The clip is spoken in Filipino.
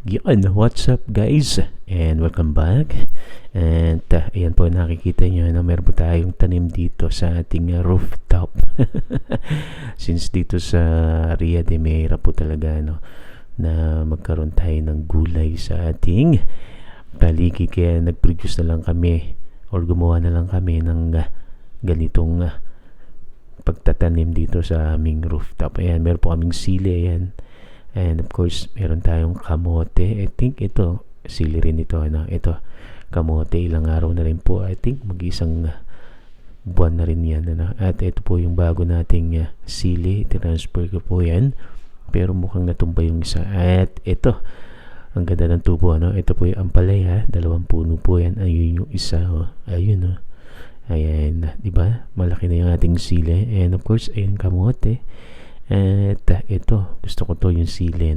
Yun, what's up guys? And welcome back. And ayan po nakikita nyo na meron po tayong tanim dito sa ating rooftop. Since dito sa Ria de Meira po talaga na magkaroon tayo ng gulay sa ating paligid. Kaya nag-produce na lang kami or gumawa na lang kami ng ganitong pagtatanim dito sa aming rooftop. Ayan, meron po kaming sili. Ayan. And of course, meron tayong kamote. I think ito, sili rin ito. Ito, kamote, ilang araw na rin po. I think mag-isang buwan na rin yan. At ito po yung bago nating sili. Transfer ko po yan. Pero mukhang natumba yung isa. At ito, ang ganda ng tubo. Ito po yung ampalaya. 2 puno po yan. Ayun yung isa. Ayun. Ayan, diba? Malaki na yung ating sili. And of course, ayun kamote. At ito, gusto ko to yung sili,